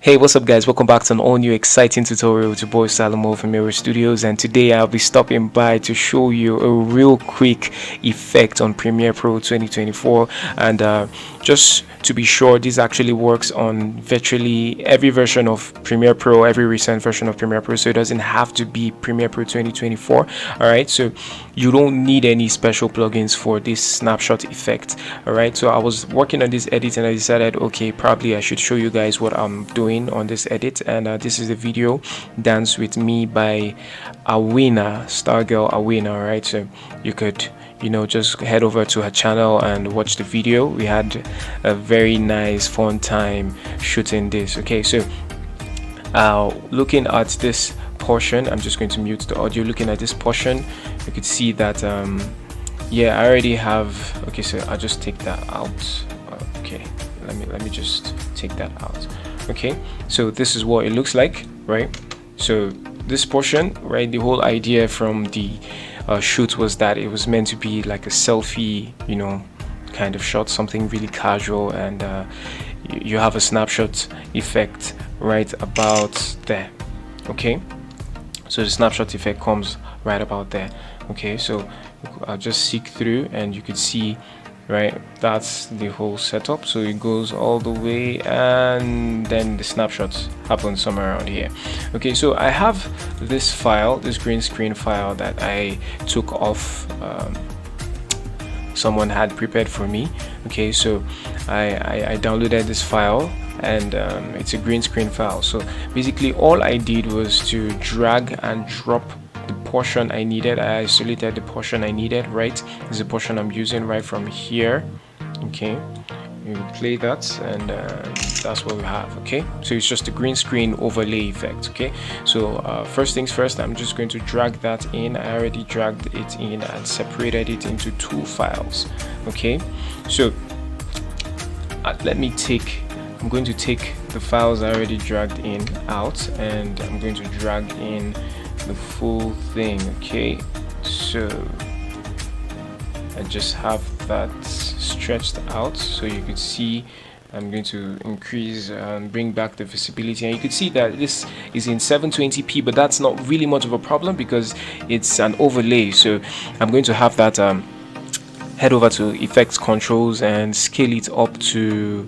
Hey, what's up guys? Welcome back to an all new exciting tutorial with your boy Salem from Mirror Studios, and today I'll be stopping by to show you a real quick effect on Premiere Pro 2024. And just to be sure, this actually works on virtually every version of Premiere Pro, every recent version of Premiere Pro, so it doesn't have to be Premiere Pro 2024. Alright, so you don't need any special plugins for this snapshot effect. Alright, so I was working on this edit and I decided, okay, probably I should show you guys what I'm doing on this edit. And this is the video Dance With Me by Awina, Stargirl Awina. Right, so you could just head over to her channel and watch the video. We had a very nice fun time shooting this. Okay, so looking at this portion, I'm just going to mute the audio. Looking at this portion, you could see that yeah, I already have. Okay, so I'll just take that out. Okay, let me just take that out. Okay, so this is what it looks like, right? So this portion, right, the whole idea from the shoot was that it was meant to be like a selfie, kind of shot, something really casual, and you have a snapshot effect right about there. Okay, so the snapshot effect comes right about there. Okay, so I'll just seek through and you could see, right, that's the whole setup. So it goes all the way and then the snapshots happen somewhere around here. Okay, so I have this file, this green screen file that I took off, someone had prepared for me. Okay, so I downloaded this file, and it's a green screen file. So basically all I did was to drag and drop the portion I needed. I isolated the portion I needed, right? This is the portion I'm using right from here. Okay, you play that, and that's what we have. Okay, so it's just a green screen overlay effect. Okay, so first things first, I'm just going to drag that in. I already dragged it in and separated it into two files. Okay, so I'm going to take the files I already dragged in out, and I'm going to drag in the full thing. Okay, so I just have that stretched out so you could see. I'm going to increase and bring back the visibility, and you could see that this is in 720p, but that's not really much of a problem because it's an overlay. So I'm going to have that head over to effects controls and scale it up to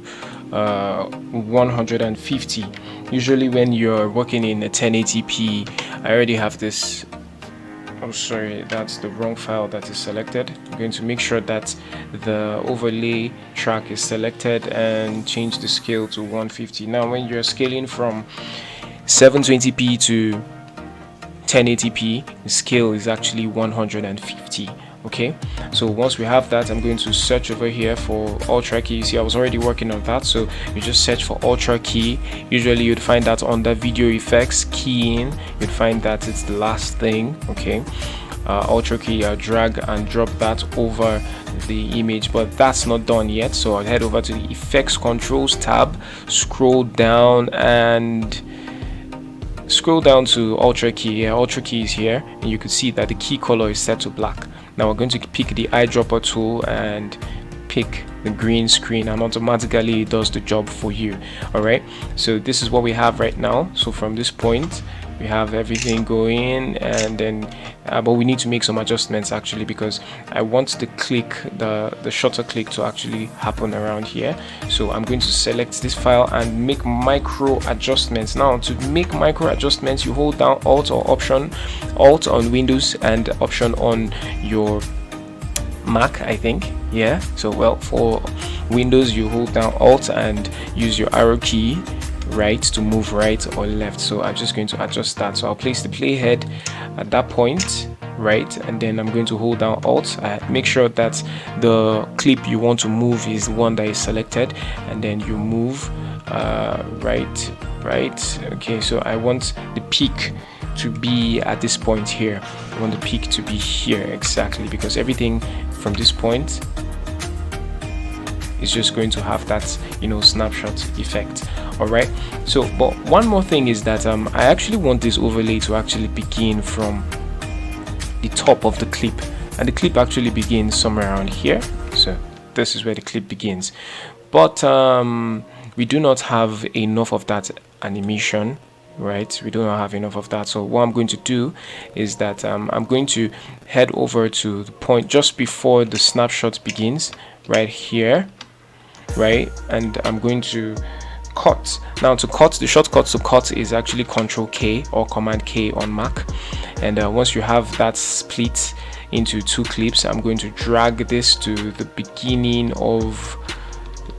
150. Usually when you're working in a 1080p, I already have this. Oh, sorry, that's the wrong file that is selected. I'm going to make sure that the overlay track is selected and change the scale to 150. Now when you're scaling from 720p to 1080p, the scale is actually 150. Okay, so once we have that, I'm going to search over here for ultra key. You see, I was already working on that, so you just search for ultra key. Usually you'd find that under video effects, key in, you'd find that it's the last thing. Okay, ultra key, I'll drag and drop that over the image, but that's not done yet. So I'll head over to the effects controls tab, scroll down and scroll down to ultra key. Yeah, ultra key is here, and you can see that the key color is set to black. Now we're going to pick the eyedropper tool and pick the green screen, and automatically it does the job for you. All right, so this is what we have right now. So from this point we have everything going, and then but we need to make some adjustments actually, because I want the click, the shutter click, to actually happen around here. So I'm going to select this file and make micro adjustments. Now to make micro adjustments, you hold down Alt or Option, Alt on Windows and Option on your Mac, I think. Yeah, so well, for Windows you hold down Alt and use your arrow key right to move right or left. So I'm just going to adjust that. So I'll place the playhead at that point, right, and then I'm going to hold down Alt. Make sure that the clip you want to move is the one that is selected, and then you move right. Okay, so I want the peak to be at this point here. I want the peak to be here exactly, because everything from this point is just going to have that snapshot effect. All right, so but one more thing is that I actually want this overlay to actually begin from the top of the clip, and the clip actually begins somewhere around here. So this is where the clip begins, but we do not have enough of that animation, right? We do not have enough of that. So what I'm going to do is that I'm going to head over to the point just before the snapshot begins, right here, right? And I'm going to cut. Now to cut, the shortcut to cut is actually Control K or Command K on Mac. And once you have that split into 2 clips, I'm going to drag this to the beginning of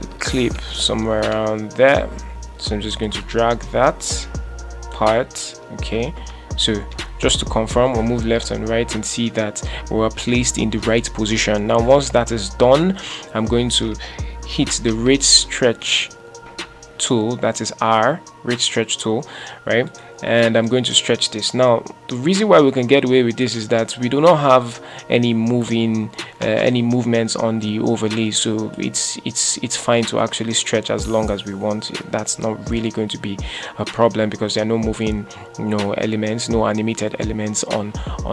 the clip, somewhere around there. So I'm just going to drag that part. Okay, so just to confirm, we'll move left and right and see that we are placed in the right position. Now once that is done, I'm going to hit the rate stretch tool, that is R, rate stretch tool, right? And I'm going to stretch this. Now the reason why we can get away with this is that we do not have any movements on the overlay, so it's fine to actually stretch as long as we want. That's not really going to be a problem because there are no moving, elements, no animated elements on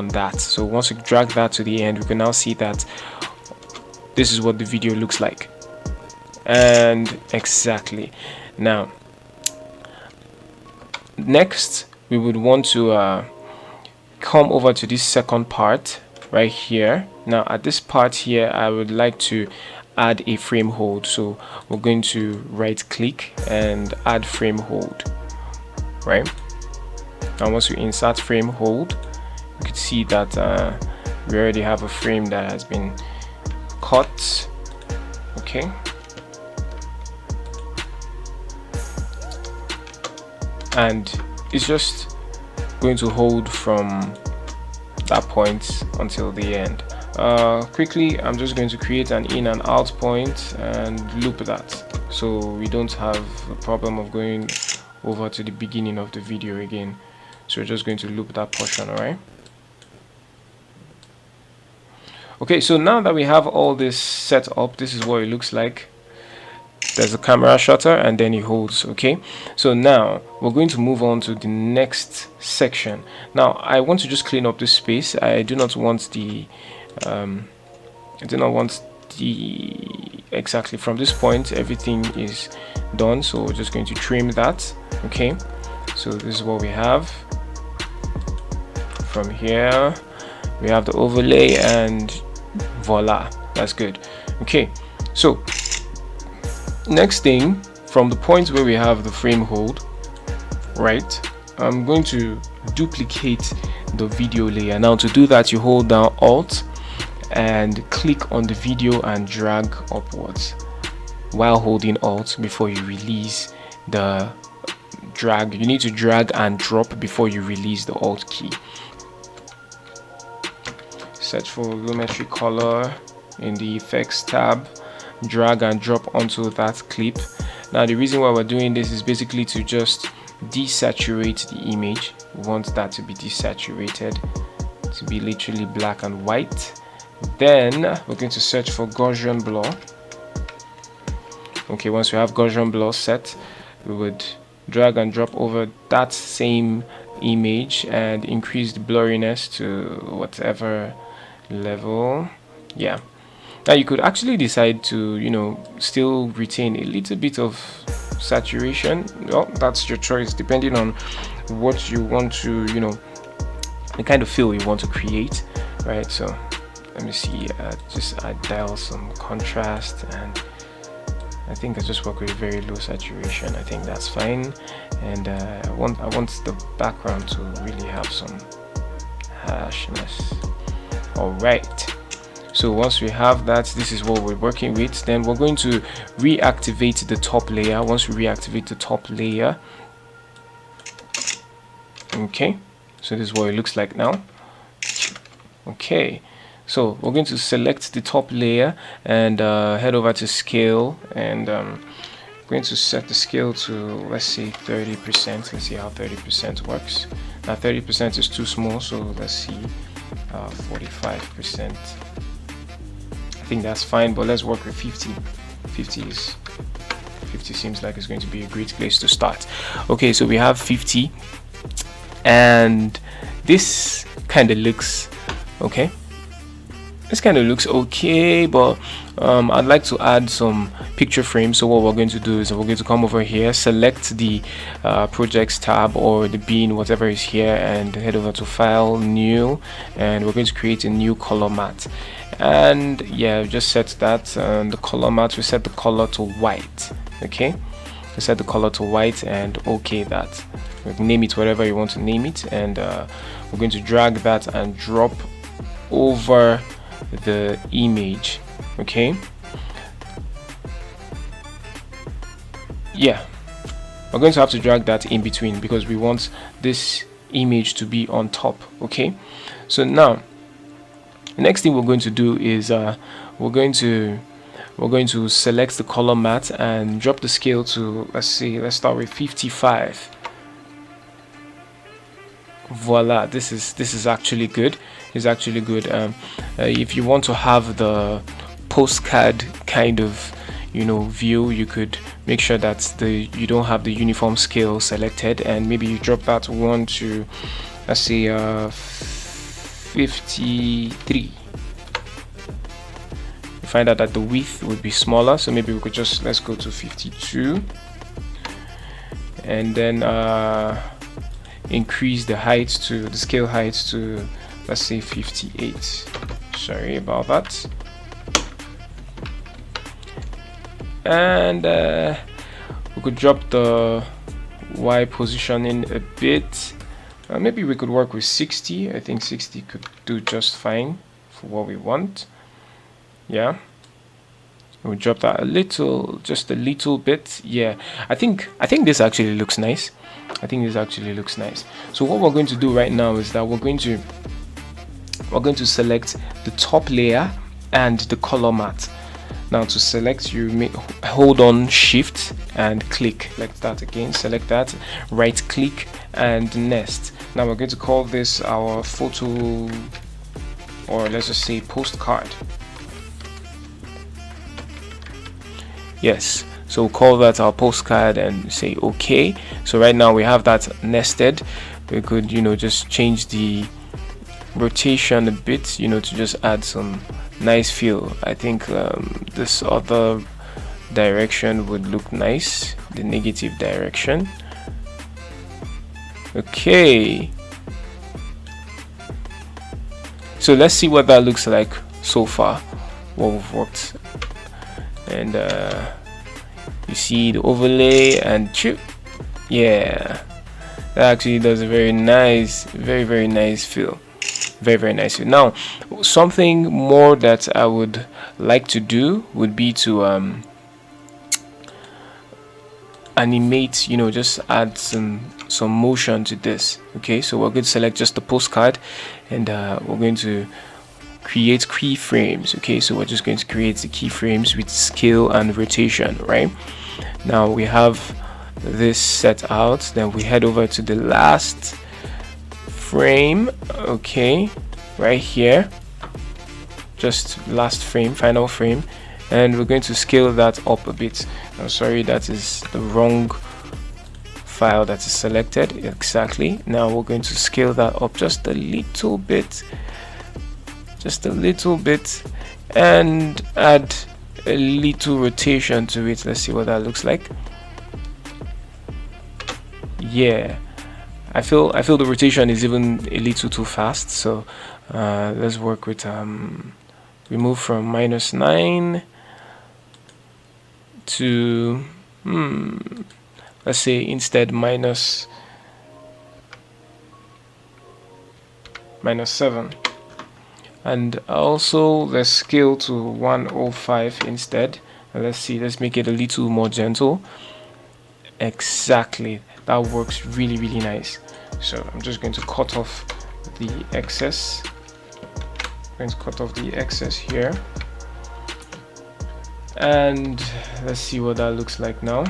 that. So once we drag that to the end, we can now see that this is what the video looks like. And exactly. Now next we would want to come over to this second part right here. Now at this part here, I would like to add a frame hold, so we're going to right click and add frame hold, right? Now once we insert frame hold, you can see that we already have a frame that has been cut. Okay, and it's just going to hold from that point until the end. Quickly, I'm just going to create an in and out point and loop that, so we don't have a problem of going over to the beginning of the video again. So we're just going to loop that portion. All right. Okay, so now that we have all this set up, this is what it looks like. There's a camera shutter and then it holds. Okay, so now we're going to move on to the next section. Now I want to just clean up this space. I do not want the exactly from this point everything is done, so we're just going to trim that. Okay, so this is what we have. From here we have the overlay and voila, that's good. Okay, so next thing, from the point where we have the frame hold, right, I'm going to duplicate the video layer. Now to do that, you hold down Alt and click on the video and drag upwards while holding Alt before you release the drag. You need to drag and drop before you release the Alt key. Search for volumetric color in the effects tab, drag and drop onto that clip. Now the reason why we're doing this is basically to just desaturate the image. We want that to be desaturated, to be literally black and white. Then we're going to search for Gaussian blur. Okay, once we have Gaussian blur set, we would drag and drop over that same image and increase the blurriness to whatever level. Yeah, now you could actually decide to still retain a little bit of saturation. Well, that's your choice depending on what you want to, the kind of feel you want to create, right? So let me see, I dial some contrast, and I think I just work with very low saturation. I think that's fine. And I want the background to really have some harshness. All right, so once we have that, this is what we're working with. Then we're going to reactivate the top layer. Once we reactivate the top layer, okay, so this is what it looks like now. Okay, so we're going to select the top layer and head over to scale, and going to set the scale to, let's say, 30%. Let's see how 30% works. Now 30% is too small, so let's see, 45%. I think that's fine, but let's work with 50. 50 seems like it's going to be a great place to start. Okay, so we have 50, and this kind of looks okay. this kind of looks okay, but I'd like to add some picture frames. So what we're going to do is we're going to come over here, select the projects tab or the bin, whatever is here, and head over to file, new, and we're going to create a new color matte. And yeah, just set that, the color matte, we set the color to white. Okay, we set the color to white and okay that. We can name it whatever you want to name it, and we're going to drag that and drop over the image. Okay, yeah, we're going to have to drag that in between because we want this image to be on top. Okay, so now the next thing we're going to do is we're going to select the color matte and drop the scale to, let's start with 55. Voila, this is actually good. It's actually good. If you want to have the postcard kind of, you know, view, you could make sure that you don't have the uniform scale selected, and maybe you drop that one to, let's say 53. You find out that the width would be smaller, so maybe we could just, let's go to 52, and then increase the height to the scale height to, let's say 58. Sorry about that. And we could drop the Y positioning a bit. Maybe we could work with 60. I think 60 could do just fine for what we want. Yeah, we'll drop that a little, just a little bit. Yeah, I think this actually looks nice. I think this actually looks nice. So what we're going to do right now is that we're going to select the top layer and the color matte. Now to select, you hold on shift and click like that again, select that, right click and nest. Now we're going to call this our photo, or let's just say postcard. Yes, so we'll call that our postcard and say okay. So right now we have that nested. We could, you know, just change the rotation a bit, you know, to just add some nice feel. I think this other direction would look nice, the negative direction. Okay, so let's see what that looks like so far, what we've worked. And you see the overlay and chip. Yeah, that actually does a very nice, very nice feel. Very nice. Now something more that I would like to do would be to animate, you know, just add some motion to this. Okay, so we're going to select just the postcard, and we're going to create keyframes. Okay, so we're just going to create the keyframes with scale and rotation. Right now we have this set out, then we head over to the last frame. Okay, right here, just last frame, final frame, and we're going to scale that up a bit. I'm sorry, that is the wrong file that is selected. Exactly. Now we're going to scale that up just a little bit, and add a little rotation to it. Let's see what that looks like. Yeah, I feel the rotation is even a little too fast, so let's work with we move from -9 to let's say instead -7, and also let's scale to 105 instead. And let's see, let's make it a little more gentle. Exactly, that works really nice. So I'm just going to cut off the excess. I'm going to cut off the excess here, and let's see what that looks like now.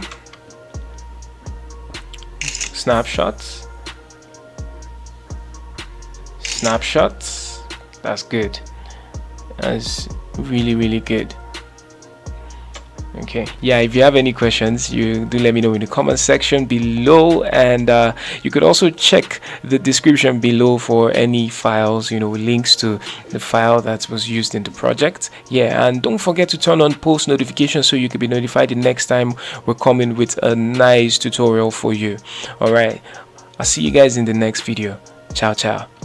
Snapshots, that's good. That's really good. Okay, yeah, if you have any questions, you do let me know in the comment section below, and you could also check the description below for any files, links to the file that was used in the project. Yeah, and don't forget to turn on post notifications so you can be notified the next time we're coming with a nice tutorial for you. All right, I'll see you guys in the next video. Ciao ciao.